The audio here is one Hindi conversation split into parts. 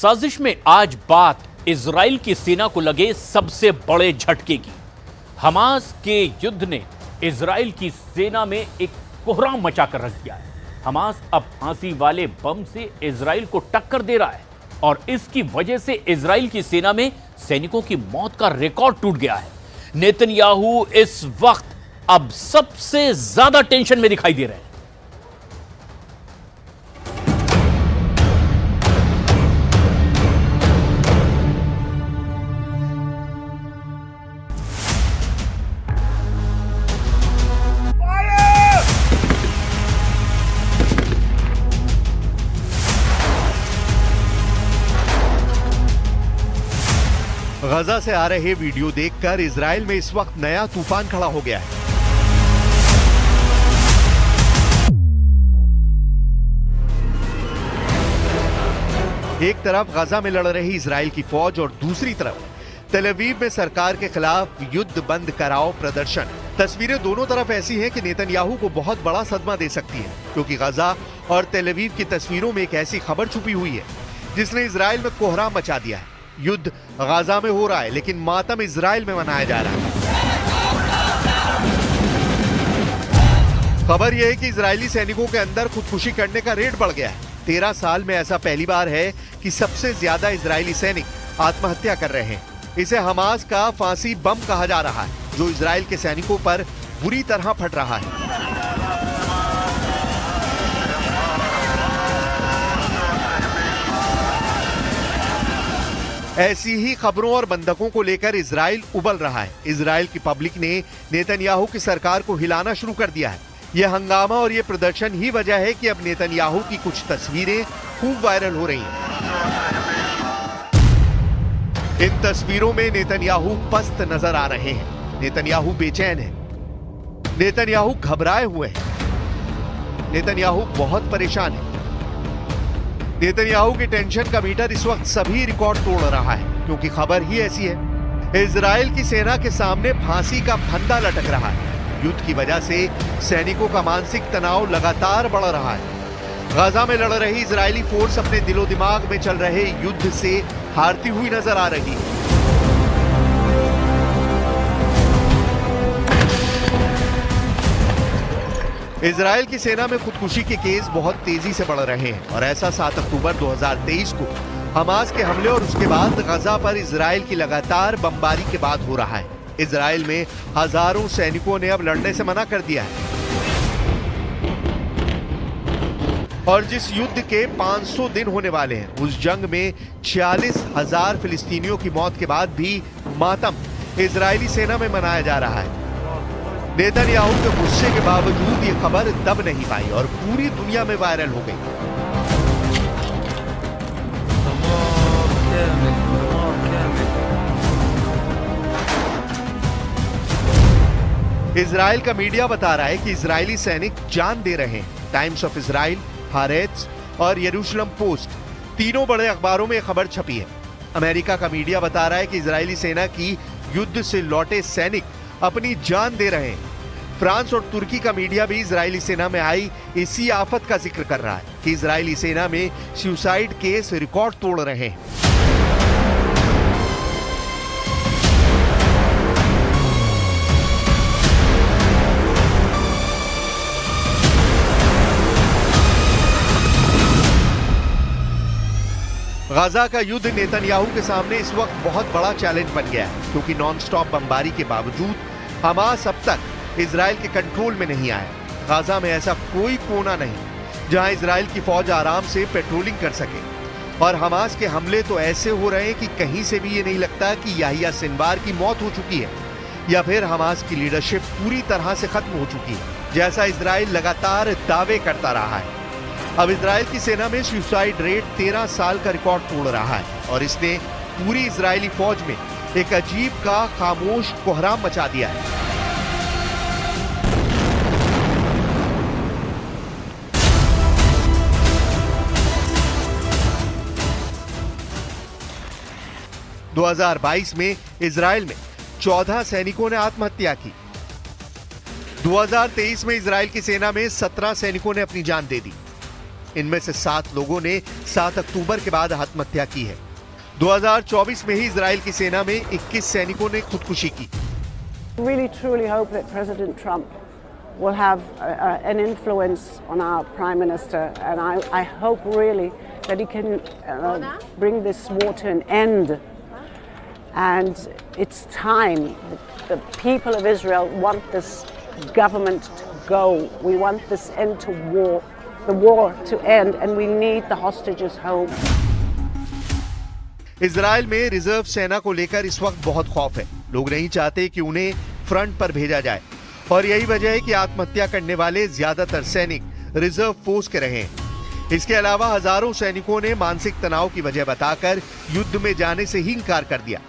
साजिश में आज बात इजराइल की सेना को लगे सबसे बड़े झटके की। हमास के युद्ध ने इजराइल की सेना में एक कोहराम मचाकर रख दिया है। हमास अब फांसी वाले बम से इजराइल को टक्कर दे रहा है और इसकी वजह से इजराइल की सेना में सैनिकों की मौत का रिकॉर्ड टूट गया है। नेतन्याहू इस वक्त अब सबसे ज्यादा टेंशन में दिखाई दे रहे हैं। गजा से आ रहे वीडियो देखकर इजराइल में इस वक्त नया तूफान खड़ा हो गया है। एक तरफ गजा में लड़ रही इजराइल की फौज और दूसरी तरफ तेल अवीव में सरकार के खिलाफ युद्ध बंद कराओ प्रदर्शन। तस्वीरें दोनों तरफ ऐसी हैं कि नेतन्याहू को बहुत बड़ा सदमा दे सकती है, क्योंकि गजा और तेल अवीव की तस्वीरों में एक ऐसी खबर छुपी हुई है जिसने इजराइल में कोहराम मचा दिया है। युद्ध गाजा में हो रहा है, लेकिन मातम इजराइल में मनाया जा रहा है। खबर यह है कि इजरायली सैनिकों के अंदर खुदकुशी करने का रेट बढ़ गया है। 13 साल में ऐसा पहली बार है कि सबसे ज्यादा इजरायली सैनिक आत्महत्या कर रहे हैं। इसे हमास का फांसी बम कहा जा रहा है, जो इजराइल के सैनिकों पर बुरी तरह फट रहा है। ऐसी ही खबरों और बंधकों को लेकर इजराइल उबल रहा है। इजराइल की पब्लिक ने नेतन्याहू की सरकार को हिलाना शुरू कर दिया है। यह हंगामा और यह प्रदर्शन ही वजह है कि अब नेतन्याहू की कुछ तस्वीरें खूब वायरल हो रही हैं। इन तस्वीरों में नेतन्याहू पस्त नजर आ रहे हैं। नेतन्याहू बेचैन है, नेतन्याहू घबराए हुए हैं, नेतन्याहू बहुत परेशान है। नेतन्याहू की टेंशन का मीटर इस वक्त सभी रिकॉर्ड तोड़ रहा है, क्योंकि खबर ही ऐसी है। इजराइल की सेना के सामने फांसी का फंदा लटक रहा है। युद्ध की वजह से सैनिकों का मानसिक तनाव लगातार बढ़ रहा है। गाजा में लड़ रही इजरायली फोर्स अपने दिलो दिमाग में चल रहे युद्ध से हारती हुई नजर आ रही है। इजराइल की सेना में खुदकुशी के केस बहुत तेजी से बढ़ रहे हैं और ऐसा 7 अक्टूबर 2023 को हमास के हमले और उसके बाद गजा पर इजराइल की लगातार बमबारी के बाद हो रहा है। इजराइल में हजारों सैनिकों ने अब लड़ने से मना कर दिया है और जिस युद्ध के 500 दिन होने वाले हैं, उस जंग में 46,000 फिलिस्तीनियों की मौत के बाद भी मातम इजरायली सेना में मनाया जा रहा है। नेतन्याहू के गुस्से के बावजूद ये खबर दब नहीं पाई और पूरी दुनिया में वायरल हो गई। इजराइल का मीडिया बता रहा है कि इजरायली सैनिक जान दे रहे हैं। टाइम्स ऑफ इजराइल, हारेट्स और यरूशलेम पोस्ट तीनों बड़े अखबारों में खबर छपी है। अमेरिका का मीडिया बता रहा है कि इजरायली सेना की युद्ध से लौटे सैनिक अपनी जान दे रहे हैं। फ्रांस और तुर्की का मीडिया भी इजरायली सेना में आई इसी आफत का जिक्र कर रहा है कि इजरायली सेना में सुसाइड केस रिकॉर्ड तोड़ रहे हैं। गाजा का युद्ध नेतन्याहू के सामने इस वक्त बहुत बड़ा चैलेंज बन गया है, क्योंकि नॉनस्टॉप बमबारी के बावजूद हमास अब तक इजराइल के कंट्रोल में नहीं आया। गाजा में ऐसा कोई कोना नहीं जहां इजराइल की फौज आराम से पेट्रोलिंग कर सके और हमास के हमले तो ऐसे हो रहे हैं कि कहीं से भी ये नहीं लगता कि याहिया सिनवार की मौत हो चुकी है या फिर हमास की लीडरशिप पूरी तरह से खत्म हो चुकी है, जैसा इजराइल लगातार दावे करता रहा है। अब इजराइल की सेना में सुसाइड रेट 13 साल का रिकॉर्ड तोड़ रहा है और इसने पूरी इजरायली फौज में एक अजीब का खामोश कोहराम मचा दिया है। – 2022 में इजराइल में 14 सैनिकों ने आत्महत्या की। 2023 में इजराइल की सेना में 17 सैनिकों ने अपनी जान दे दी। इनमें से 7 लोगों ने 7 अक्टूबर के बाद आत्महत्या की है। 2024 में ही इजराइल की सेना में 21 सैनिकों ने खुदकुशी की। Really truly hope that President Trump will have an influence on our Prime Minister, and I hope really that he can bring this war to an end. And it's time. The people of Israel want this government to go. We want this end to war, the war to end, and we need the hostages home. Israel में रिजर्व सेना को लेकर इस वक्त बहुत खौफ है। लोग नहीं चाहते कि उन्हें फ्रंट पर भेजा जाए, और यही वजह है कि आत्महत्या करने वाले ज्यादातर सैनिक रिजर्व फोर्स के रहे हैं। इसके अलावा हजारों सैनिकों ने मानसिक तनाव की वजह बताकर युद्ध में जाने से ही इंकार कर दिया।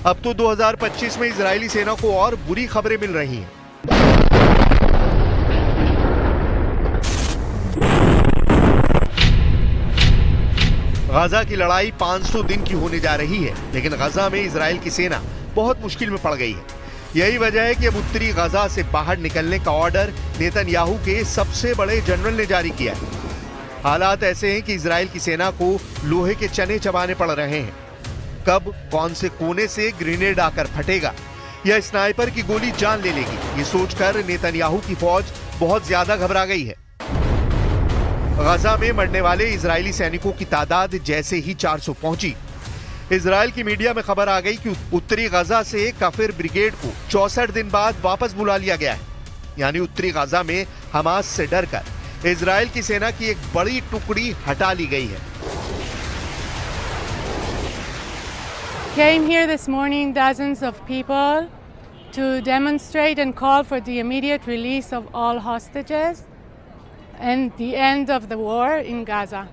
अब तो 2025 में इजरायली सेना को और बुरी खबरें मिल रही हैं। गाजा की लड़ाई 500 दिन की होने जा रही है, लेकिन गाजा में इजराइल की सेना बहुत मुश्किल में पड़ गई है। यही वजह है कि अब उत्तरी गाजा से बाहर निकलने का ऑर्डर नेतन्याहू के सबसे बड़े जनरल ने जारी किया है। हालात ऐसे हैं कि इजराइल की सेना को लोहे के चने चबाने पड़ रहे हैं। कब कौन से कोने से ग्रेनेड आकर फटेगा या स्नाइपर की गोली जान ले लेगी, ये सोचकर नेतन्याहू की फौज बहुत ज्यादा घबरा गई है। गाजा में मरने वाले इजरायली सैनिकों की तादाद जैसे ही 400 पहुंची, इजराइल की मीडिया में खबर आ गई कि उत्तरी गाजा से काफिर ब्रिगेड को 64 दिन बाद वापस बुला लिया गया है। यानी उत्तरी गाजा में हमास से डरकर इजराइल की सेना की एक बड़ी टुकड़ी हटा ली गई है। Came here this morning dozens of people to demonstrate and call for the immediate release of all hostages and the end of the war in Gaza.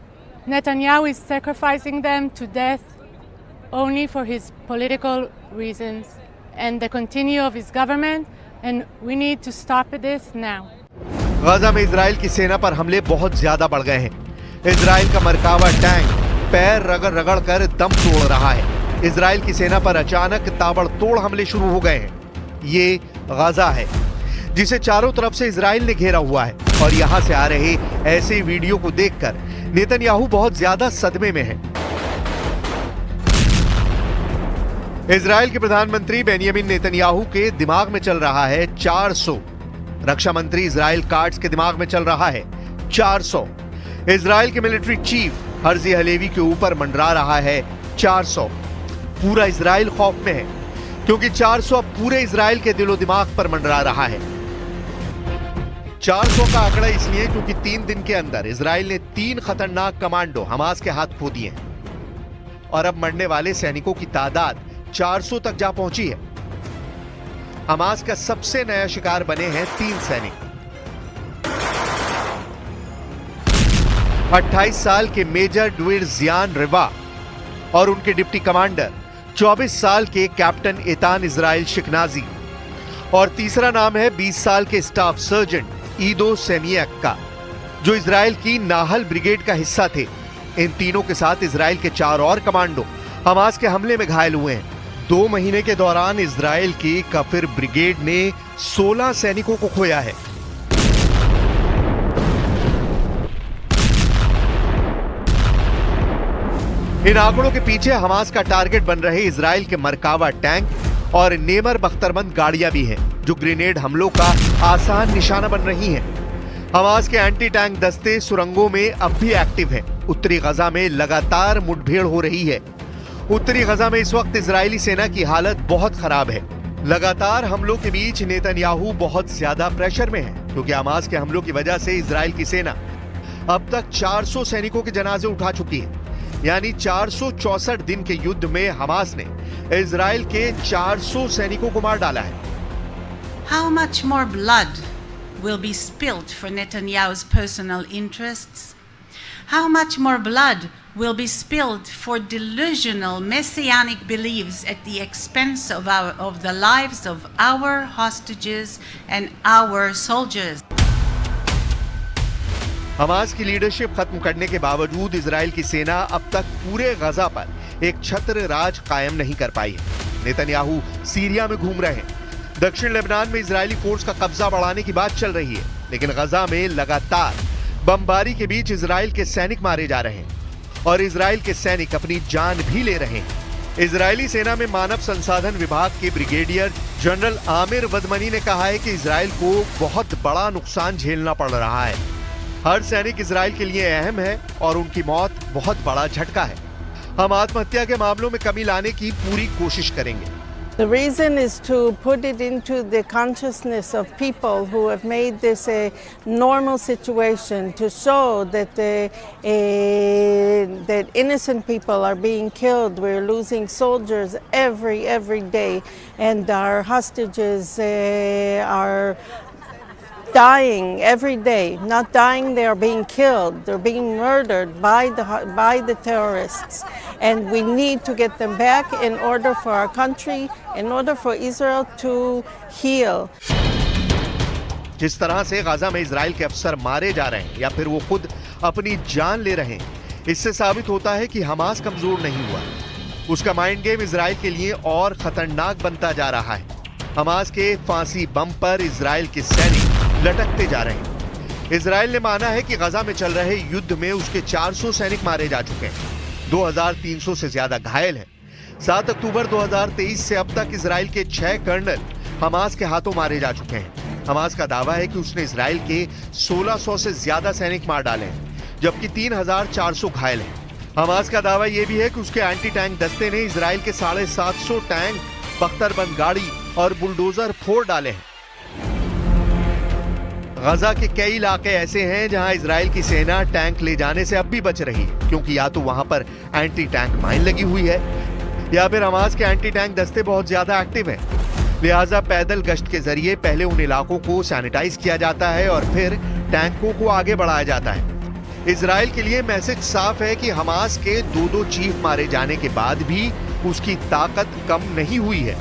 Netanyahu is sacrificing them to death only for his political reasons and the continue of his government, and we need to stop this now. Gaza में इजराइल की सेना पर हमले बहुत ज्यादा बढ़ गए हैं। इजराइल का मरकावा टैंक पैर रगड़ रगड़ कर दम तोड़ रहा है। इजराइल की सेना पर अचानक ताबड़तोड़ हमले शुरू हो गए हैं। ये गाजा है जिसे चारों तरफ से इजराइल ने घेरा हुआ है, और यहां से आ रहे ऐसे वीडियो को देखकर नेतन्याहू बहुत ज्यादा सदमे में है। इजराइल के प्रधानमंत्री बेंयामिन नेतन्याहू के दिमाग में चल रहा है 400। रक्षा मंत्री इजराइल काट्स के दिमाग में चल रहा है 400। इजराइल के मिलिट्री चीफ हर्जी हलेवी के ऊपर मंडरा रहा है 400। पूरा इजराइल खौफ में है, क्योंकि 400 अब पूरे इजराइल के दिलो दिमाग पर मंडरा रहा है। 400 का आंकड़ा इसलिए क्योंकि 3 दिन के अंदर इजराइल ने 3 खतरनाक कमांडो हमास के हाथ खो दिए हैं, और अब मरने वाले सैनिकों की तादाद 400 तक जा पहुंची है। हमास का सबसे नया शिकार बने हैं 3 सैनिक। 28 साल के मेजर ड्वेर जियान रिवा और उनके डिप्टी कमांडर 24 साल के कैप्टन एतान इजराइल शिकनाजी, और तीसरा नाम है 20 साल के स्टाफ सर्जेंट ईदो सेमियक का, जो इजराइल की नाहल ब्रिगेड का हिस्सा थे। इन तीनों के साथ इजराइल के 4 और कमांडो हमास के हमले में घायल हुए हैं। 2 महीने के दौरान इजराइल की काफिर ब्रिगेड ने 16 सैनिकों को खोया है। इन आंकड़ों के पीछे हमास का टारगेट बन रहे इजराइल के मरकावा टैंक और नेमर बख्तरबंद गाड़ियां भी हैं, जो ग्रेनेड हमलों का आसान निशाना बन रही हैं। हमास के एंटी टैंक दस्ते सुरंगों में अब भी एक्टिव हैं। उत्तरी गजा में लगातार मुठभेड़ हो रही है। उत्तरी गजा में इस वक्त इजरायली सेना की हालत बहुत खराब है। लगातार हमलों के बीच नेतन्याहू बहुत ज्यादा प्रेशर में है, क्योंकि हमास के हमलों की वजह से इजराइल की सेना अब तक 400 सैनिकों के जनाजे उठा चुकी है। यानी 464 दिन के युद्ध में हमास ने इजराइल के 400 सैनिकों को मार डाला है। How much more blood will be spilled for Netanyahu's personal interests? How much more blood will be spilled for delusional messianic beliefs at the expense of the lives of our hostages and our soldiers? Hamas की लीडरशिप खत्म करने के बावजूद इजराइल की सेना अब तक पूरे गजा पर एक छत्र राज कायम नहीं कर पाई है। नेतन्याहू सीरिया में घूम रहे हैं। दक्षिण लेबनान में इजरायली फोर्स का कब्जा बढ़ाने की बात चल रही है, लेकिन गजा में लगातार बमबारी के बीच इजराइल के सैनिक मारे जा रहे हैं और इजराइल के सैनिक अपनी जान भी ले रहे हैं। इजरायली सेना में मानव संसाधन विभाग के ब्रिगेडियर जनरल आमिर वदमनी ने कहा है कि इजराइल को बहुत बड़ा नुकसान झेलना पड़ रहा है। हर सैनिक इजराइल के लिए अहम है और उनकी मौत बहुत बड़ा झटका है। हम आत्महत्या के मामलों में कमी लाने की पूरी कोशिश करेंगे। The reason is to put it into the consciousness of people who have made this a normal situation, to show that that innocent people are being killed. We're losing soldiers every day, and our hostages are dying every day. Not dying, they are being killed. They're being murdered by the terrorists. And we need to get them back in order for our country, in order for Israel to heal. जिस तरह से गाजा में इजराइल के अफसर मारे जा रहे हैं या फिर वो खुद अपनी जान ले रहे हैं, इससे साबित होता है कि हमास कमजोर नहीं हुआ। उसका माइंड गेम इजराइल के लिए और खतरनाक बनता जा रहा है। हमास के फांसी बम पर इजराइल के सैनिक लटकते जा रहे हैं। इजराइल ने माना है कि गजा में चल रहे युद्ध में उसके 400 सैनिक मारे जा चुके हैं, 2300 से ज्यादा घायल हैं। 7 अक्टूबर 2023 से अब तक इजराइल के 6 कर्नल हमास के हाथों मारे जा चुके हैं। हमास का दावा है कि उसने इजराइल के 1600 से ज्यादा सैनिक मार डाले हैं, जबकि 3400 घायल हैं। हमास का दावा यह भी है कि उसके एंटी टैंक दस्ते ने इजराइल के 750 टैंक, बख्तरबंद गाड़ी और बुलडोजर फोड़ डाले हैं। गजा के कई इलाके ऐसे हैं जहां इजराइल की सेना टैंक ले जाने से अब भी बच रही है, क्योंकि या तो वहां पर एंटी टैंक माइन लगी हुई है या फिर हमास के एंटी टैंक दस्ते बहुत ज्यादा एक्टिव हैं। लिहाजा पैदल गश्त के जरिए पहले उन इलाकों को सैनिटाइज किया जाता है और फिर टैंकों को आगे बढ़ाया जाता है। इजराइल के लिए मैसेज साफ है कि हमास के 2 चीफ मारे जाने के बाद भी उसकी ताकत कम नहीं हुई है।